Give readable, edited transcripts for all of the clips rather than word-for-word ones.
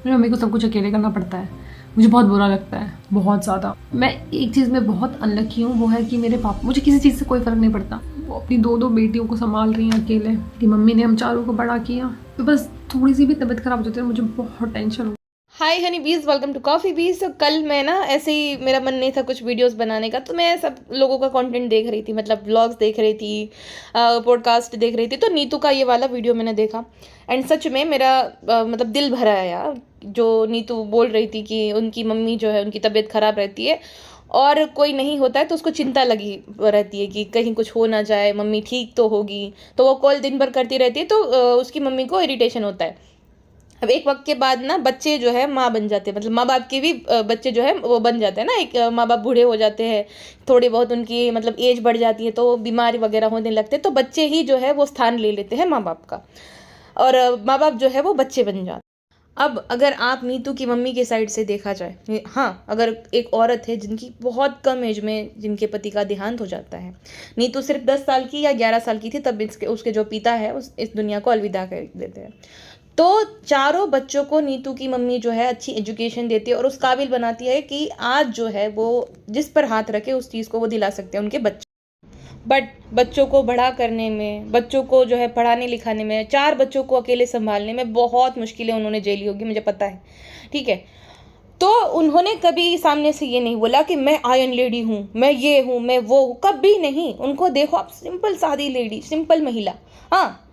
मेरी मम्मी को सब कुछ अकेले करना पड़ता है, मुझे बहुत बुरा लगता है, बहुत ज़्यादा। मैं एक चीज़ में बहुत अनलकी हूँ, वो है कि मेरे पापा, मुझे किसी चीज़ से कोई फ़र्क नहीं पड़ता, वो अपनी दो दो बेटियों को संभाल रही हैं अकेले। कि मम्मी ने हम चारों को बड़ा किया, तो बस थोड़ी सी भी तबीयत खराब हो जाती है मुझे बहुत टेंशन हो। हाय हनी बीज, वेलकम टू कॉफ़ी बीज। तो कल मैं ना ऐसे ही, मेरा मन नहीं था कुछ वीडियोस बनाने का, तो मैं सब लोगों का कंटेंट देख रही थी, मतलब व्लॉग्स देख रही थी, पॉडकास्ट देख रही थी। तो नीतू का ये वाला वीडियो मैंने देखा एंड सच में मेरा मतलब दिल भरा है यार। जो नीतू बोल रही थी कि उनकी मम्मी जो है, उनकी तबीयत ख़राब रहती है और कोई नहीं होता है तो उसको चिंता लगी रहती है कि कहीं कुछ हो ना जाए, मम्मी ठीक तो होगी। तो वो कॉल दिन भर करती रहती है, तो उसकी मम्मी को इरिटेशन होता है। अब एक वक्त के बाद ना बच्चे जो है माँ बन जाते हैं, मतलब माँ बाप के भी बच्चे जो है वो बन जाते हैं ना। एक माँ बाप बूढ़े हो जाते हैं, थोड़ी बहुत उनकी मतलब एज बढ़ जाती है, तो बीमारी वगैरह होने लगते हैं, तो बच्चे ही जो है वो स्थान ले लेते हैं माँ बाप का, और माँ बाप जो है वो बच्चे बन जाते हैं। अब अगर आप नीतू की मम्मी के साइड से देखा जाए, हाँ, अगर एक औरत है जिनकी बहुत कम एज में जिनके पति का देहांत हो जाता है, नीतू सिर्फ 10 साल की या 11 साल की थी तब उसके जो पिता है इस दुनिया को अलविदा कर देते हैं। तो चारों बच्चों को नीतू की मम्मी जो है अच्छी एजुकेशन देती है और उस काबिल बनाती है कि आज जो है वो जिस पर हाथ रखे उस चीज़ को वो दिला सकते हैं उनके बच्चे। बट बच्चों को बड़ा करने में, बच्चों को जो है पढ़ाने लिखाने में, 4 बच्चों को अकेले संभालने में बहुत मुश्किलें उन्होंने झेली होगी, मुझे पता है, ठीक है। तो उन्होंने कभी सामने से ये नहीं बोला कि मैं आयरन लेडी हूँ, मैं ये हूँ, मैं वो हूँ, कभी नहीं। उनको देखो आप, सिंपल सादी लेडी, सिंपल महिला, हाँ।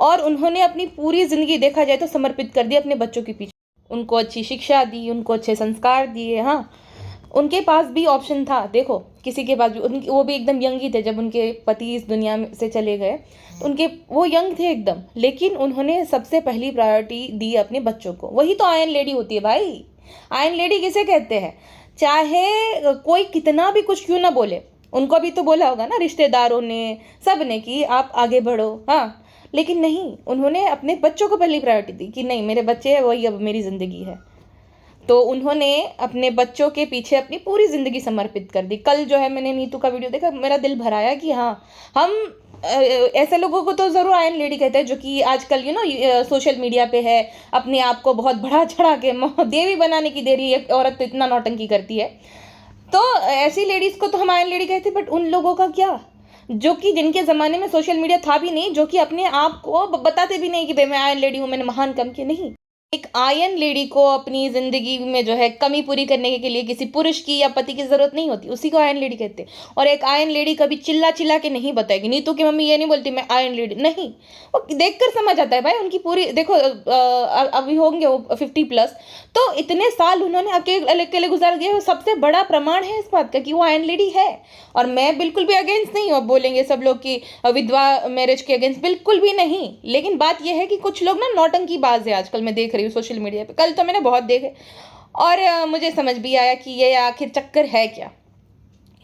और उन्होंने अपनी पूरी ज़िंदगी देखा जाए तो समर्पित कर दी अपने बच्चों के पीछे। उनको अच्छी शिक्षा दी, उनको अच्छे संस्कार दिए, हाँ। उनके पास भी ऑप्शन था, देखो किसी के पास भी, उनकी वो भी एकदम यंग ही थे जब उनके पति इस दुनिया में से चले गए, तो उनके वो यंग थे एकदम, लेकिन उन्होंने सबसे पहली प्रायोरिटी दी अपने बच्चों को। वही तो आयरन लेडी होती है भाई। आयरन लेडी किसे कहते हैं? चाहे कोई कितना भी कुछ क्यों ना बोले, उनको भी तो बोला होगा ना रिश्तेदारों ने, सब ने, कि आप आगे बढ़ो, हाँ। लेकिन नहीं, उन्होंने अपने बच्चों को पहली प्रायोरिटी दी कि नहीं, मेरे बच्चे हैं, वही अब मेरी ज़िंदगी है। तो उन्होंने अपने बच्चों के पीछे अपनी पूरी ज़िंदगी समर्पित कर दी। कल जो है मैंने नीतू का वीडियो देखा, मेरा दिल भर आया कि हाँ, हम ऐसे लोगों को तो ज़रूर आयरन लेडी कहते हैं जो कि आजकल सोशल मीडिया पे है, अपने आप को बहुत बढ़ा चढ़ा के देवी बनाने की दे रही है, औरत तो इतना नौटंकी करती है। तो ऐसी लेडीज़ को तो हम आयरन लेडी कहते हैं, बट उन लोगों का क्या, जो कि जिनके ज़माने में सोशल मीडिया था भी नहीं, जो कि अपने आप को बताते भी नहीं कि भाई मैं आयरन लेडी हूँ, मैंने महान काम किया, नहीं। एक आयरन लेडी को अपनी ज़िंदगी में जो है कमी पूरी करने के लिए किसी पुरुष की या पति की ज़रूरत नहीं होती, उसी को आयरन लेडी कहते हैं। और एक आयरन लेडी कभी चिल्ला चिल्ला के नहीं बताएगी। नीतू की मम्मी ये नहीं बोलती मैं आयरन लेडी, नहीं। वो देखकर समझ आता है भाई, उनकी पूरी देखो, अभी होंगे वो 50+, तो इतने साल उन्होंने अकेले अकेले गुजार दिए, सबसे बड़ा प्रमाण है इस बात का कि वो आयरन लेडी है। और मैं बिल्कुल भी अगेंस्ट नहीं हूँ। अब बोलेंगे सब लोग कि विधवा मैरिज के अगेंस्ट, बिल्कुल भी नहीं। लेकिन बात यह है कि कुछ लोग ना नौटंकी बाज है, आजकल मैं देख रही हूँ सोशल मीडिया पे, कल तो मैंने बहुत देखे, और मुझे समझ भी आया कि ये आखिर चक्कर है क्या।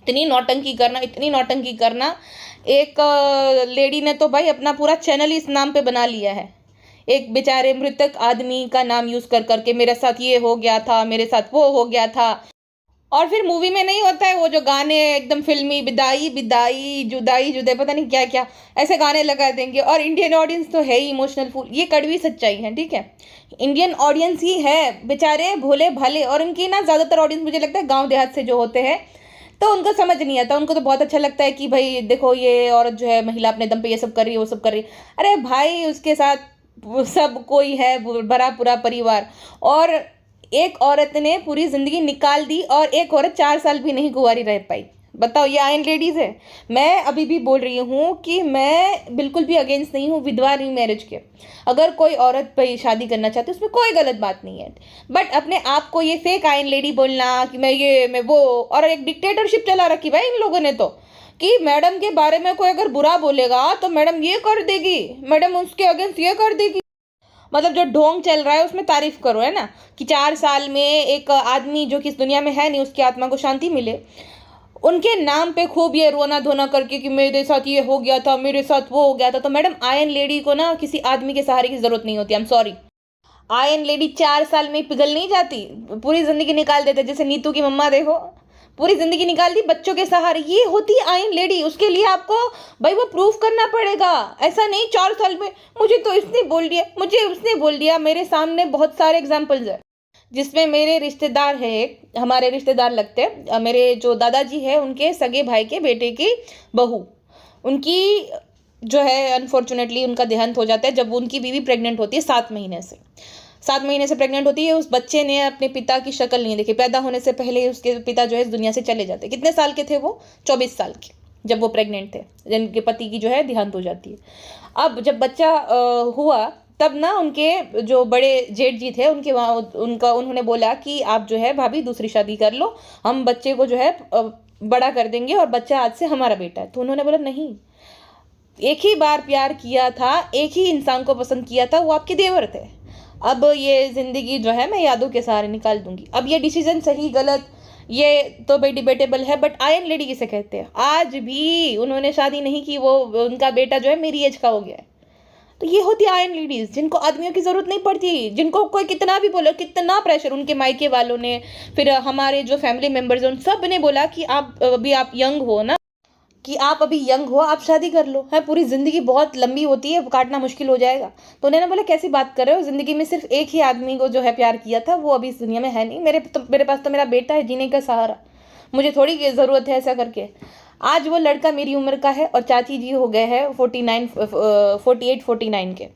इतनी नौटंकी करना, इतनी नौटंकी करना। एक लेडी ने तो भाई अपना पूरा चैनल ही इस नाम पे बना लिया है, एक बेचारे मृतक आदमी का नाम यूज कर करके, मेरे साथ ये हो गया था, मेरे साथ वो हो गया था। और फिर मूवी में नहीं होता है वो जो गाने एकदम फिल्मी, बिदाई बिदाई, जुदाई जुदाई, पता नहीं क्या क्या ऐसे गाने लगा देंगे। और इंडियन ऑडियंस तो है ही इमोशनल फूल, ये कड़वी सच्चाई है, ठीक है। इंडियन ऑडियंस ही है बेचारे भोले भाले, और इनकी ना ज़्यादातर ऑडियंस मुझे लगता है गाँव देहात से जो होते हैं, तो उनको समझ नहीं आता। उनको तो बहुत अच्छा लगता है कि भाई देखो ये औरत जो है, महिला अपने दम पे ये सब कर रही है, वो सब कर रही है। अरे भाई, उसके साथ सब कोई है, बड़ा पूरा परिवार। और एक औरत ने पूरी जिंदगी निकाल दी और एक औरत 4 साल भी नहीं कुंवारी रह पाई। बताओ, ये आयरन लेडीज है। मैं अभी भी बोल रही हूँ कि मैं बिल्कुल भी अगेंस्ट नहीं हूँ विधवा मैरिज के। अगर कोई औरत पे शादी करना चाहती है उसमें कोई गलत बात नहीं है, बट अपने आप को ये फेक आयरन लेडी बोलना कि मैं ये मैं वो, और एक डिक्टेटरशिप चला रखी भाई इन लोगों ने तो, कि मैडम के बारे में कोई अगर बुरा बोलेगा तो मैडम ये कर देगी, मैडम उसके अगेंस्ट ये कर देगी। मतलब जो ढोंग चल रहा है उसमें तारीफ करो, है ना, कि 4 साल में एक आदमी जो कि इस दुनिया में है नहीं, उसकी आत्मा को शांति मिले, उनके नाम पे खूब ये रोना धोना करके कि मेरे साथ ये हो गया था, मेरे साथ वो हो गया था। तो मैडम, आयरन लेडी को ना किसी आदमी के सहारे की जरूरत नहीं होती, I am sorry. Iron lady 4 साल में पिघल नहीं जाती, पूरी जिंदगी निकाल देते। जैसे नीतू की मम्मा देखो, पूरी जिंदगी निकाल दी बच्चों के सहारे। ये होती है आयरन लेडी। उसके लिए आपको भाई वो प्रूफ करना पड़ेगा। ऐसा नहीं 4 साल में मुझे तो इसने बोल दिया, मुझे उसने बोल दिया। मेरे सामने बहुत सारे एग्जाम्पल्स है जिसमें मेरे रिश्तेदार है, एक हमारे रिश्तेदार लगते हैं, मेरे जो दादाजी है उनके सगे भाई के बेटे की बहू, उनकी जो है अनफॉर्चुनेटली उनका देहांत हो जाता है जब उनकी बीवी प्रेग्नेंट होती है 7 महीने से। 7 महीने से प्रेग्नेंट होती है। उस बच्चे ने अपने पिता की शक्ल नहीं देखी। पैदा होने से पहले ही उसके पिता जो है इस दुनिया से चले जाते। कितने साल के थे वो? 24 साल के, जब वो प्रेग्नेंट थे, जिनके पति की जो है देहांत हो जाती है। अब जब बच्चा हुआ तब ना उनके जो बड़े जेठ जी थे उनके वहाँ उन्होंने बोला कि आप जो है भाभी दूसरी शादी कर लो, हम बच्चे को जो है बड़ा कर देंगे और बच्चा आज से हमारा बेटा है। तो उन्होंने बोला नहीं, एक ही बार प्यार किया था, एक ही इंसान को पसंद किया था, वो आपके देवर थे। अब ये ज़िंदगी जो है मैं यादों के सहारे निकाल दूंगी। अब ये डिसीजन सही गलत ये तो भाई डिबेटेबल है, बट आयरन लेडी किसे कहते हैं? आज भी उन्होंने शादी नहीं की, वो उनका बेटा जो है मेरी एज का हो गया है। तो ये होती है आयरन लेडीज, जिनको आदमियों की ज़रूरत नहीं पड़ती, जिनको कोई कितना भी बोले, कितना प्रेशर उनके मायके वालों ने, फिर हमारे जो फैमिली मेम्बर्स हैं उन सब ने बोला कि आप अभी आप यंग हो ना, कि आप अभी यंग हो, आप शादी कर लो, है पूरी ज़िंदगी बहुत लंबी होती है, काटना मुश्किल हो जाएगा। तो उन्होंने बोला कैसी बात कर रहे हो, ज़िंदगी में सिर्फ एक ही आदमी को जो है प्यार किया था, वो अभी इस दुनिया में है नहीं। मेरे पास तो मेरा बेटा है जीने का सहारा, मुझे थोड़ी ज़रूरत है ऐसा करके। आज वो लड़का मेरी उम्र का है और चाची जी हो गए हैं 48-49 के।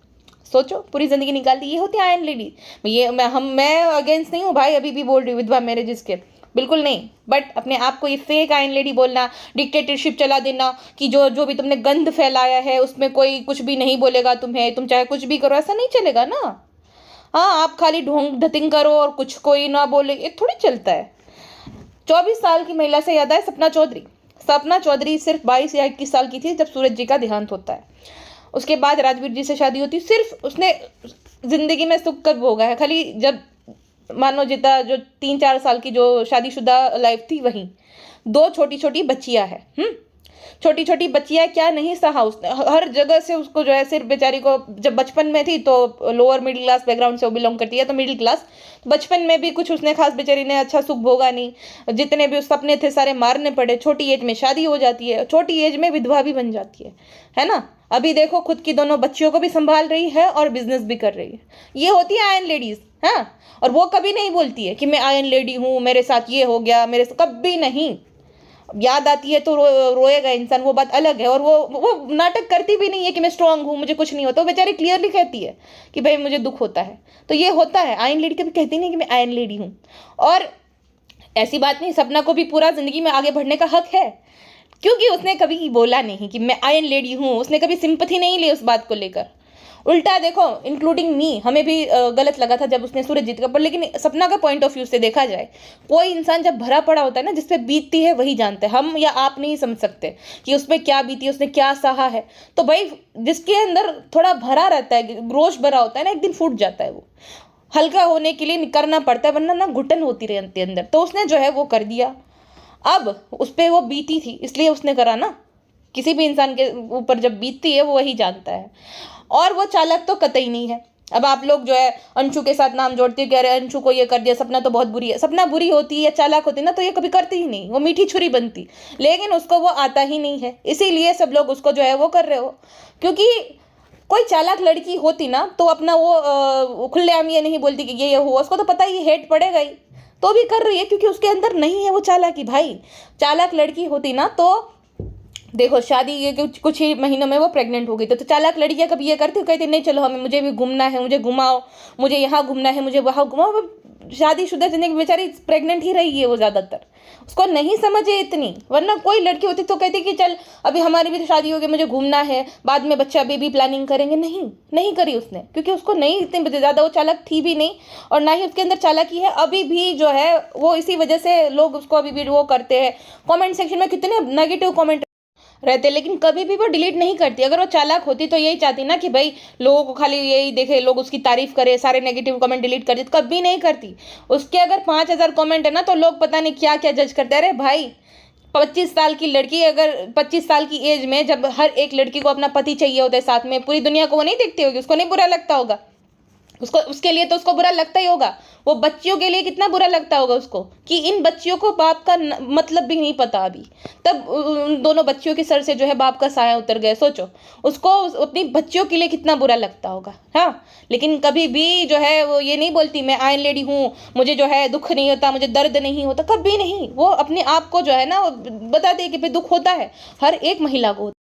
सोचो, पूरी ज़िंदगी निकाल दी। ये होती है आयरन लेडी। ये मैं अगेंस्ट नहीं हूँ भाई, अभी भी बोल रही हूँ विधवा मैरिजेस के, बिल्कुल नहीं। बट अपने आप को ये फेक आयरन लेडी बोलना, डिक्टेटरशिप चला देना कि जो भी तुमने गंद फैलाया है उसमें कोई कुछ भी नहीं बोलेगा तुम्हें, तुम चाहे कुछ भी करो, ऐसा नहीं चलेगा ना। हाँ, आप खाली ढोंग ढतिंग करो और कुछ कोई ना बोले, ये थोड़ी चलता है। 24 साल की महिला से याद है सपना चौधरी। सपना चौधरी सिर्फ 22 या 21 साल की थी जब सूरज जी का देहांत होता है। उसके बाद राजवीर जी से शादी होती। सिर्फ उसने जिंदगी में सुख कब भोगा है? खाली जब मानो जितना जो 3-4 साल की जो शादीशुदा लाइफ थी वहीं। 2 छोटी छोटी बच्चियां हैं। छोटी छोटी बच्चियां, क्या नहीं सहा उसने। हर जगह से उसको जो है सिर्फ बेचारी को, जब बचपन में थी तो लोअर मिडिल क्लास बैकग्राउंड से वो बिलोंग करती है, तो मिडिल क्लास, बचपन में भी कुछ उसने खास बेचारी ने अच्छा सुख भोगा नहीं। जितने भी उस सपने थे सारे मारने पड़े। छोटी एज में शादी हो जाती है, छोटी एज में विधवा भी बन जाती है ना। अभी देखो खुद की दोनों बच्चियों को भी संभाल रही है और बिजनेस भी कर रही है। ये होती है आयरन लेडीज। हाँ, और वो कभी नहीं बोलती है कि मैं आयरन लेडी हूँ, मेरे साथ ये हो गया, मेरे कभी नहीं। याद आती है तो रोएगा इंसान, वो बात अलग है। और वो नाटक करती भी नहीं है कि मैं स्ट्रांग हूँ, मुझे कुछ नहीं होता। वो बेचारी क्लियरली कहती है कि भाई मुझे दुख होता है। तो ये होता है। आयरन लेडी कभी कहती नहीं कि मैं आयरन लेडी हूँ। और ऐसी बात नहीं, सपना को भी पूरा जिंदगी में आगे बढ़ने का हक है, क्योंकि उसने कभी बोला नहीं कि मैं आयरन लेडी हूँ। उसने कभी सिंपैथी नहीं ली उस बात को लेकर। उल्टा देखो, इंक्लूडिंग मी, हमें भी गलत लगा था जब उसने सूरज जीत का, पर लेकिन सपना का पॉइंट ऑफ व्यू से देखा जाए, कोई इंसान जब भरा पड़ा होता है ना, जिस पे बीतती है वही जानता है। हम या आप नहीं समझ सकते कि उस पर क्या बीती है, उसने क्या सहा है। तो भाई जिसके अंदर थोड़ा भरा रहता है, रोष भरा होता है ना, एक दिन फूट जाता है। वो हल्का होने के लिए करना पड़ता है, वरना ना घुटन होती रहती है अंदर। तो उसने जो है वो कर दिया। अब उस पर वो बीती थी इसलिए उसने करा ना। किसी भी इंसान के ऊपर जब बीतती है वो वही जानता है। और वो चालाक तो कतई नहीं है। अब आप लोग जो है अंशु के साथ नाम जोड़ते हो, कह रहे अंशु को ये कर दिया, सपना तो बहुत बुरी है। सपना बुरी होती या चालाक होती ना तो ये कभी करती ही नहीं, वो मीठी छुरी बनती। लेकिन उसको वो आता ही नहीं है, इसीलिए सब लोग उसको जो है वो कर रहे हो। क्योंकि कोई चालाक लड़की होती ना तो अपना वो खुलेआम ये नहीं बोलती कि ये हुआ, उसको तो पता ही हेट पड़ेगा ही, तो भी कर रही है क्योंकि उसके अंदर नहीं है वो चालाकी। भाई चालाक लड़की होती ना तो देखो, शादी ये कुछ ही महीनों में वो प्रेग्नेंट हो गई। तो चालाक लड़कियां कभी ये करती, कहती नहीं चलो हमें, मुझे भी घूमना है, मुझे घुमाओ, मुझे यहाँ घूमना है, मुझे वहाँ घुमाओ। शादीशुदा जिंदगी बेचारी प्रेग्नेंट ही रही है वो ज़्यादातर, उसको नहीं समझ है इतनी। वरना कोई लड़की होती तो कहती कि चल अभी हमारी भी तो शादी हो गई, मुझे घूमना है, बाद में बच्चा बेबी प्लानिंग करेंगे। नहीं करी उसने, क्योंकि उसको नहीं इतनी ज़्यादा वो चालाक थी भी नहीं, और ना ही उसके अंदर चालाकी है अभी भी जो है वो। इसी वजह से लोग उसको अभी भी वो करते हैं। कॉमेंट सेक्शन में कितने नेगेटिव कॉमेंट रहते, लेकिन कभी भी वो डिलीट नहीं करती। अगर वो चालाक होती तो यही चाहती ना कि भाई लोगों को खाली यही देखे, लोग उसकी तारीफ करें, सारे नेगेटिव कमेंट डिलीट कर देती। कभी नहीं करती। उसके अगर 5000 कमेंट है ना तो लोग पता नहीं क्या क्या जज करते हैं। अरे भाई 25 साल की लड़की, अगर 25 साल की एज में जब हर एक लड़की को अपना पति चाहिए होता है साथ में, पूरी दुनिया को वो नहीं देखती होगी, उसको नहीं बुरा लगता होगा? उसके लिए तो उसको बुरा लगता ही होगा। वो बच्चियों के लिए कितना बुरा लगता होगा उसको कि इन बच्चियों को बाप का मतलब भी नहीं पता अभी, तब उन दोनों बच्चियों के सर से जो है बाप का साया उतर गया। सोचो उसको अपनी बच्चियों के लिए कितना बुरा लगता होगा। हाँ, लेकिन कभी भी जो है वो ये नहीं बोलती मैं आयरन लेडी हूँ, मुझे जो है दुख नहीं होता, मुझे दर्द नहीं होता, कभी नहीं। वो अपने आप को जो है ना बताती है कि भाई दुख होता है, हर एक महिला को।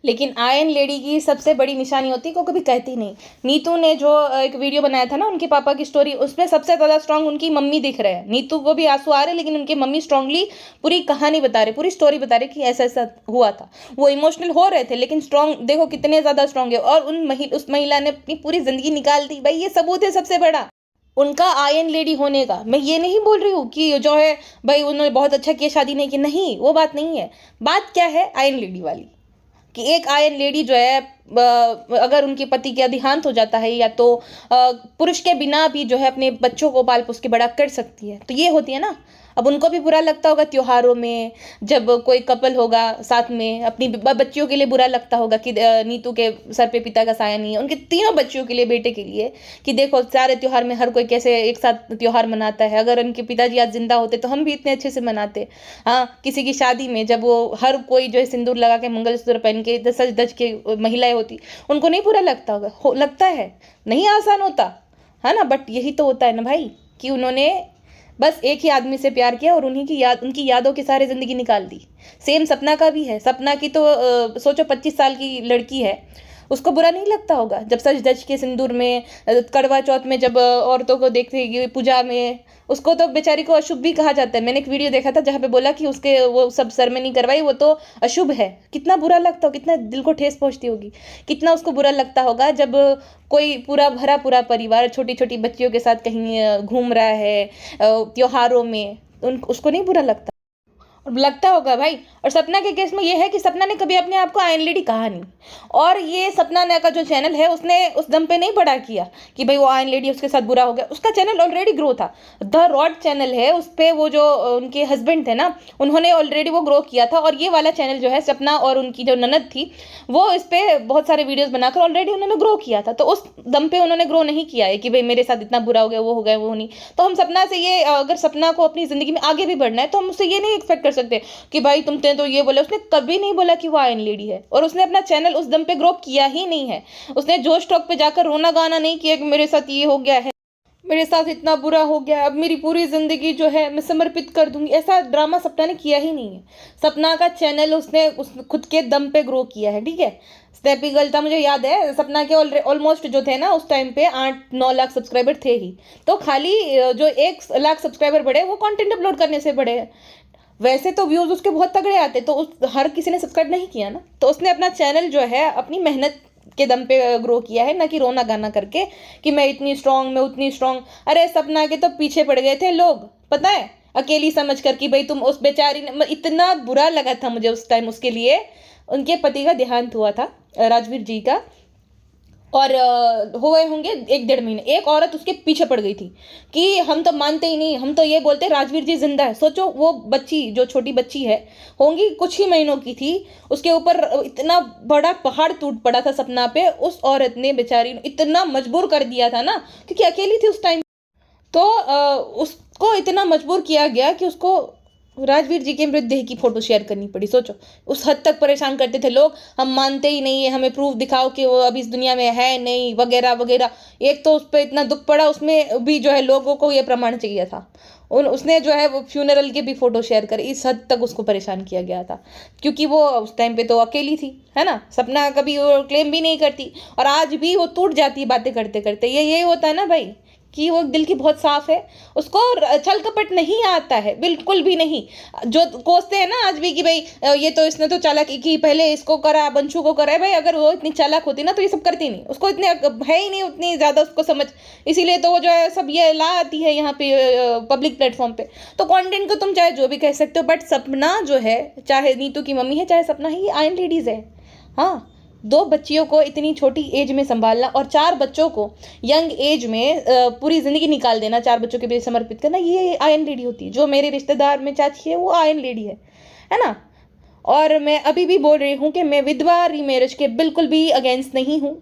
लेकिन आयन लेडी की सबसे बड़ी निशानी होती है को कभी कहती नहीं। नीतू ने जो एक वीडियो बनाया था ना उनके पापा की स्टोरी, उसमें सबसे ज़्यादा स्ट्रांग उनकी मम्मी दिख रहे हैं। नीतू को भी आंसू आ रहे, लेकिन उनकी मम्मी स्ट्रांगली पूरी कहानी बता रहे, पूरी स्टोरी बता रहे कि ऐसा ऐसा हुआ था। वो इमोशनल हो रहे थे, लेकिन स्ट्रांग देखो कितने ज़्यादा स्ट्रांग है। और उस महिला ने अपनी पूरी ज़िंदगी निकाल दी। भाई ये सबूत है सबसे बड़ा उनका आयन लेडी होने का। मैं ये नहीं बोल रही हूँ कि जो है भाई उन्होंने बहुत अच्छा किया शादी नहीं की, नहीं, वो बात नहीं है। बात क्या है आयन लेडी वाली, कि एक आयन लेडी जो है अगर उनके पति का देहांत हो जाता है या तो पुरुष के बिना भी जो है अपने बच्चों को पाल पोस के बड़ा कर सकती है, तो ये होती है ना। अब उनको भी बुरा लगता होगा त्योहारों में जब कोई कपल होगा साथ में, अपनी बच्चियों के लिए बुरा लगता होगा कि नीतू के सर पे पिता का साया नहीं है, उनके तीनों बच्चियों के लिए, बेटे के लिए, कि देखो सारे त्योहार में हर कोई कैसे एक साथ त्योहार मनाता है। अगर उनके पिताजी आज जिंदा होते तो हम भी इतने अच्छे से मनाते। हाँ, किसी की शादी में जब वो हर कोई जो है सिंदूर लगा के मंगलसूत्र पहन के सज धज के महिलाएं होती, उनको नहीं बुरा लगता होगा? लगता है, नहीं आसान होता है ना। बट यही तो होता है ना भाई, कि उन्होंने बस एक ही आदमी से प्यार किया और उनकी यादों की सारी जिंदगी निकाल दी। सेम सपना का भी है। सपना की तो सोचो 25 साल की लड़की है, उसको बुरा नहीं लगता होगा जब सज धज के सिंदूर में, करवा चौथ में जब औरतों को देखते पूजा में, उसको तो बेचारी को अशुभ भी कहा जाता है। मैंने एक वीडियो देखा था जहाँ पे बोला कि उसके वो सब सर में नहीं करवाई, वो तो अशुभ है। कितना बुरा लगता हो, कितना दिल को ठेस पहुंचती होगी, कितना उसको बुरा लगता होगा जब कोई पूरा परिवार छोटी छोटी बच्चियों के साथ कहीं घूम रहा है त्योहारों में, उसको नहीं बुरा लगता? और लगता होगा भाई। और सपना के केस में ये है कि सपना ने कभी अपने आप को आयन लेडी कहा नहीं, और ये सपना ने का जो चैनल है उसने उस दम पे नहीं बड़ा किया कि भाई वो आयन लेडी उसके साथ बुरा हो गया। उसका चैनल ऑलरेडी ग्रो था। द रॉड चैनल है, उस पर वो जो उनके हस्बैंड थे ना, उन्होंने ऑलरेडी वो ग्रो किया था। और ये वाला चैनल जो है सपना और उनकी जो ननद थी, वो इस पर बहुत सारे वीडियोज़ बनाकर ऑलरेडी उन्होंने ग्रो किया था। तो उस दम पे उन्होंने ग्रो नहीं किया है कि भाई मेरे साथ इतना बुरा हो गया, वो हो गया, वो नहीं। तो हम सपना से ये, अगर सपना को अपनी ज़िंदगी में आगे भी बढ़ना है तो हम उससे ये नहीं एक्सपेक्ट कर सकते कि भाई तुमने तो ये बोला। उसने कभी नहीं बोला कि वो आयन लेडी है, और उसने अपना चैनल उस दम पे ग्रो किया ही नहीं है। उसने जोश टॉक पे जाकर रोना गाना नहीं किया कि मेरे साथ ये हो गया है, मेरे साथ इतना बुरा हो गया, अब मेरी पूरी जिंदगी जो है मैं समर्पित कर दूंगी। ऐसा ड्रामा सपना ने किया ही नहीं है। सपना का चैनल उसने खुद के दम पे ग्रो किया है, ठीक है। स्नैपी गर्ल था, मुझे याद है सपना के ऑलमोस्ट जो थे ना उस टाइम पे 8-9 लाख सब्सक्राइबर थे ही। तो खाली जो 1 लाख सब्सक्राइबर बढ़े वो कंटेंट अपलोड करने से बढ़े हैं। वैसे तो व्यूज़ उसके बहुत तगड़े आते, तो हर किसी ने सब्सक्राइब नहीं किया ना। तो उसने अपना चैनल जो है अपनी मेहनत के दम पे ग्रो किया है, ना कि रोना गाना करके कि मैं इतनी स्ट्रांग, मैं उतनी स्ट्रांग। अरे सपना के तो पीछे पड़ गए थे लोग, पता है, अकेली समझ कर कि भाई तुम उस बेचारी ने, इतना बुरा लगा था मुझे उस टाइम उसके लिए। उनके पति का देहांत हुआ था, राजवीर जी का, और हुए होंगे 1-1.5 महीने। एक औरत उसके पीछे पड़ गई थी कि हम तो मानते ही नहीं, हम तो ये बोलते राजवीर जी जिंदा है। सोचो वो बच्ची, जो छोटी बच्ची है, होंगी कुछ ही महीनों की थी, उसके ऊपर इतना बड़ा पहाड़ टूट पड़ा था सपना पे। उस औरत ने बेचारी इतना मजबूर कर दिया था ना, क्योंकि अकेली थी उस टाइम। तो उसको इतना मजबूर किया गया कि उसको राजवीर जी के मृतदेह की फोटो शेयर करनी पड़ी। सोचो उस हद तक परेशान करते थे लोग, हम मानते ही नहीं है, हमें प्रूफ दिखाओ कि वो अभी इस दुनिया में है नहीं, वगैरह वगैरह। एक तो उस पर इतना दुख पड़ा, उसमें भी जो है लोगों को ये प्रमाण चाहिए था। उसने जो है वो फ्यूनरल के भी फोटो शेयर कर, इस हद तक उसको परेशान किया गया था, क्योंकि वो उस टाइम पे तो अकेली थी, है ना। सपना कभी वो क्लेम भी नहीं करती, और आज भी वो टूट जाती है बातें करते करते। ये होता है ना भाई, कि वो दिल की बहुत साफ है, उसको छल कपट नहीं आता है, बिल्कुल भी नहीं। जो कोसते हैं ना आज भी कि भाई ये तो इसने तो चालाकी की, पहले इसको करा, बंशु को करा है। भाई अगर वो इतनी चालाक होती ना तो ये सब करती नहीं, उसको इतने है ही नहीं उतनी ज़्यादा उसको समझ, इसीलिए तो वो जो है सब ये ला आती है यहाँ पे पब्लिक प्लेटफॉर्म पे। तो कंटेंट को तुम चाहे जो भी कह सकते हो, बट सपना जो है, चाहे नीतू की मम्मी है चाहे सपना है, ये आयन लेडीज़ है। हाँ, 2 बच्चियों को इतनी छोटी एज में संभालना और 4 बच्चों को यंग एज में पूरी ज़िंदगी निकाल देना, 4 बच्चों के लिए समर्पित करना, ये आयन लेडी होती है। जो मेरे रिश्तेदार में चाची है वो आयन लेडी है ना। और मैं अभी भी बोल रही हूँ कि मैं विधवा रीमैरिज के बिल्कुल भी अगेंस्ट नहीं हूँ।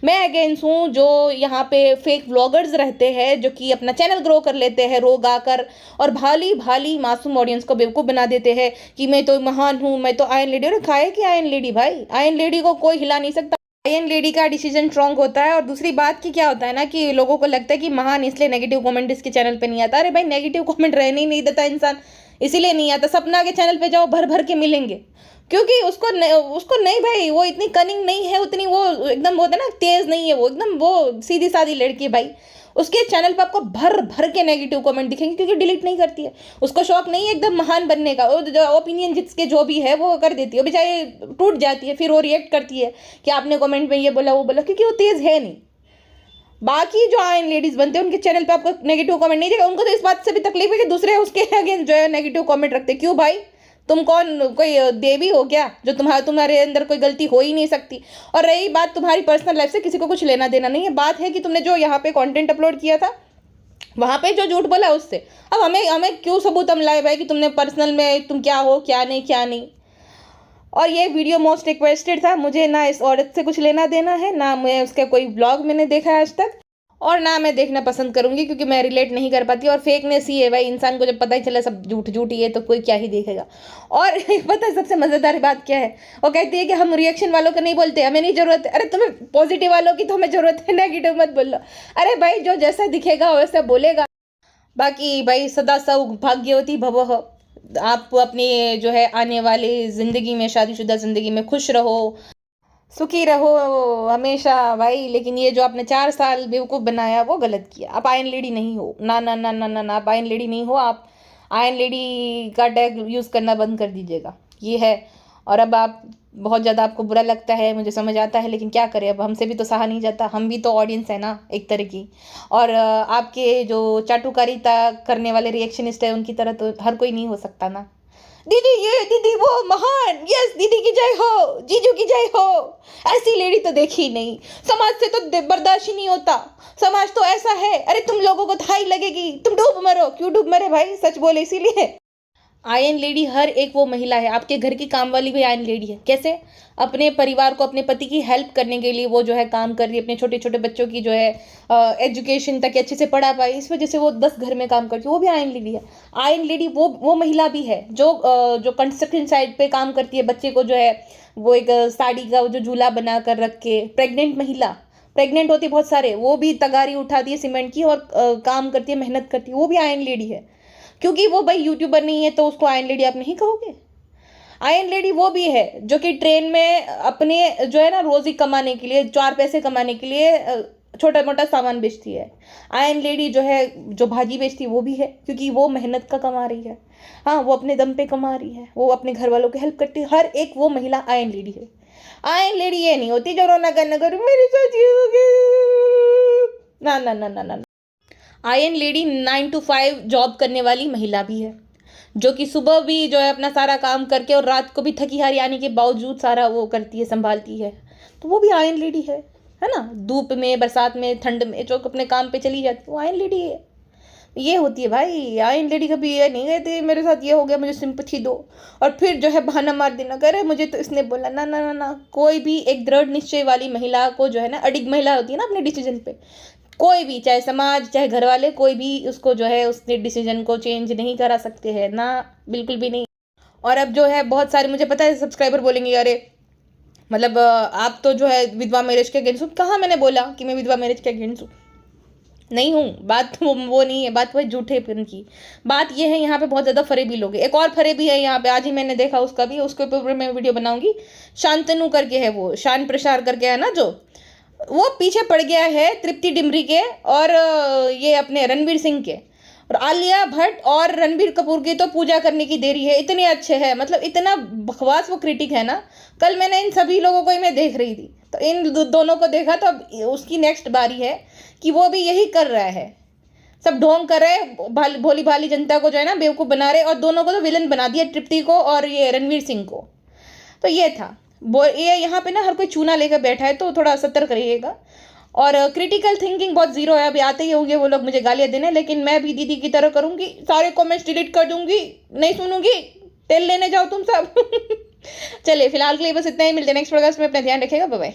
मैं अगेंस्ट हूँ जो यहाँ पे फेक व्लॉगर्स रहते हैं, जो कि अपना चैनल ग्रो कर लेते हैं रो गा कर, और भाली भाली मासूम ऑडियंस को बेवकूफ़ बना देते हैं कि मैं तो महान हूँ, मैं तो आयरन लेडी। अरे खाए कि आयरन लेडी भाई, आयरन लेडी को कोई हिला नहीं सकता। आयरन लेडी का डिसीजन स्ट्रांग होता है। और दूसरी बात की क्या होता है ना कि लोगों को लगता है कि महान इसलिए नेगेटिव कमेंट इसके चैनल पे नहीं आता। अरे भाई, नेगेटिव कमेंट रहने ही नहीं देता इंसान, इसीलिए नहीं आता। सपना के चैनल पे जाओ, भर भर के मिलेंगे, क्योंकि उसको नहीं भाई, वो इतनी कनिंग नहीं है, उतनी वो एकदम होता है ना तेज नहीं है, वो एकदम वो सीधी सादी लड़की है भाई। उसके चैनल पर आपको भर भर के नेगेटिव कमेंट दिखेंगे, क्योंकि डिलीट नहीं करती है। उसको शौक नहीं है एकदम महान बनने का, ओपिनियन जिसके जो भी है वो कर देती है, बेचारे टूट जाती है, फिर वो रिएक्ट करती है कि आपने कमेंट में ये बोला वो बोला, क्योंकि वो तेज है नहीं। बाकी जो आयरन लेडीज बनते हैं उनके चैनल पे आपको नेगेटिव कमेंट नहीं देगा। उनको तो इस बात से भी तकलीफ है कि दूसरे उसके अगेंस्ट जो है नेगेटिव कमेंट रखते। क्यों भाई, तुम कौन कोई देवी हो क्या जो तुम्हारे अंदर कोई गलती हो ही नहीं सकती। और रही बात तुम्हारी पर्सनल लाइफ से, किसी को कुछ लेना देना नहीं है। बात है कि तुमने जो यहाँ पे कंटेंट अपलोड किया था, वहाँ पे जो झूठ बोला उससे अब हमें क्यों सबूत हम लाए भाई कि तुमने पर्सनल में तुम क्या हो क्या नहीं। और ये वीडियो मोस्ट रिक्वेस्टेड था। मुझे ना इस औरत से कुछ लेना देना है, ना मैं उसका कोई ब्लॉग मैंने देखा है आज तक, और ना मैं देखना पसंद करूंगी, क्योंकि मैं रिलेट नहीं कर पाती। और फेकनेस ही है भाई, इंसान को जब पता ही चला सब झूठ ही है तो कोई क्या ही देखेगा। और पता है सबसे मज़ेदार बात क्या है, वो कहती है कि हम रिएक्शन वालों को नहीं बोलते, हमें नहीं जरूरत है। अरे तुम्हें पॉजिटिव वालों की तो हमें जरूरत है, नेगेटिव मत बोलो। अरे भाई, जो जैसा दिखेगा वैसा बोलेगा। बाकी भाई सदा सौभाग्यवती भवः। आप अपनी जो है आने वाली ज़िंदगी में, शादीशुदा ज़िंदगी में खुश रहो, सुखी रहो हमेशा भाई। लेकिन ये जो आपने 4 साल बेवकूफ़ बनाया वो गलत किया। आप आयरन लेडी नहीं हो, ना ना ना ना ना ना, आप आयरन लेडी नहीं हो। आप आयरन लेडी का टैग यूज़ करना बंद कर दीजिएगा, ये है। और अब आप बहुत ज़्यादा आपको बुरा लगता है, मुझे समझ आता है, लेकिन क्या करें, अब हमसे भी तो सहा नहीं जाता, हम भी तो ऑडियंस है ना एक तरह की। और आपके जो चाटुकारिता करने वाले रिएक्शनिस्ट है उनकी तरह तो हर कोई नहीं हो सकता ना। दीदी ये, दीदी वो, महान, यस दीदी की जय हो, जीजू की जय हो। ऐसी लेडी तो देखी ही नहीं, समाज से तो बर्दाश्त ही नहीं होता, समाज तो ऐसा है। अरे तुम लोगों को थाई लगेगी, तुम डूब मरो। क्यों डूब मरे भाई, सच बोले इसीलिए। आयरन लेडी हर एक वो महिला है, आपके घर की काम वाली भी आयरन लेडी है। कैसे? अपने परिवार को, अपने पति की हेल्प करने के लिए वो जो है काम कर रही है, अपने छोटे छोटे बच्चों की जो है एजुकेशन तक अच्छे से पढ़ा पाए, इस वजह से वो 10 घर में काम करती है, वो भी आयरन लेडी है। आयरन लेडी वो महिला भी है जो कंस्ट्रक्शन साइट पे काम करती है, बच्चे को जो है वो एक साड़ी का जो झूला बना कर रख के, प्रेग्नेंट होती है बहुत सारे, वो भी तगारी उठाती है सीमेंट की और काम करती है, मेहनत करती है, वो भी आयरन लेडी है। क्योंकि वो भाई यूट्यूबर नहीं है तो उसको आयरन लेडी आप नहीं कहोगे। आयरन लेडी वो भी है जो कि ट्रेन में अपने जो है ना रोजी कमाने के लिए, 4 पैसे कमाने के लिए छोटा मोटा सामान बेचती है। आयरन लेडी जो है, जो भाजी बेचती है, वो भी है, क्योंकि वो मेहनत का कमा रही है। हाँ, वो अपने दम पे कमा रही है, वो अपने घर वालों की हेल्प करती है। हर एक वो महिला आयरन लेडी है। आयरन लेडी ये नहीं होती जो रोना करना करूँ मेरे साथ ये हो गया, ना ना ना ना ना। आयरन लेडी 9 to 5 जॉब करने वाली महिला भी है, जो कि सुबह भी जो है अपना सारा काम करके और रात को भी थकी हारी आने के बावजूद सारा वो करती है, संभालती है, तो वो भी आयरन लेडी है ना। धूप में, बरसात में, ठंड में जो अपने काम पे चली जाती है वो आयरन लेडी है। ये होती है भाई आयरन लेडी। कभी ये नहीं कहते मेरे साथ ये हो गया मुझे सिंपैथी दो और फिर जो है बहाना मार देना, करे मुझे तो इसने बोला, ना ना ना ना। कोई भी एक दृढ़ निश्चय वाली महिला को जो है ना, अडिग महिला होती है ना अपने डिसीजन पे, कोई भी, चाहे समाज चाहे घर वाले, कोई भी उसको जो है उसने डिसीजन को चेंज नहीं करा सकते हैं ना, बिल्कुल भी नहीं। और अब जो है बहुत सारे, मुझे पता है सब्सक्राइबर बोलेंगे अरे मतलब आप तो जो है विधवा मैरिज के अगेंस्ट हूँ। कहाँ मैंने बोला कि मैं विधवा मैरिज के अगेंस्ट हूँ? नहीं हूँ। बात वो नहीं है, बात वही झूठेपन की बात ये है। यहाँ पे बहुत ज़्यादा फरेबी लोग हैं। एक और फरेबी है यहाँ पे, आज ही मैंने देखा उसका भी, उसके ऊपर मैं वीडियो बनाऊंगी। शांतनु करके है, वो शान प्रसार करके है ना, जो वो पीछे पड़ गया है तृप्ति डिमरी के और ये अपने रणवीर सिंह के, और आलिया भट्ट और रणबीर कपूर की तो पूजा करने की देरी है। इतने अच्छे हैं, मतलब इतना बकवास वो क्रिटिक है ना। कल मैंने इन सभी लोगों को ही मैं देख रही थी, तो इन दोनों को देखा, तो अब उसकी नेक्स्ट बारी है कि वो भी यही कर रहा है, सब ढोंग कर रहे, भोली भाली जनता को जो है ना बेवकूफ़ बना रहे, और दोनों को तो विलन बना दिया, तृप्ति को और ये रणवीर सिंह को। तो ये था ये यहाँ पे ना हर कोई चूना लेकर बैठा है, तो थोड़ा सतर्क रहिएगा। और क्रिटिकल थिंकिंग बहुत जीरो है। अभी आते ही होंगे वो लोग मुझे गालियाँ देने, लेकिन मैं भी दीदी की तरह करूँगी, सारे कमेंट्स डिलीट कर दूँगी, नहीं सुनूंगी, तेल लेने जाओ तुम सब। चलिए फिलहाल के लिए बस इतना ही, मिलते हैं नेक्स्ट पॉडकास्ट में। अपना ध्यान रखिएगा, बाय बाय।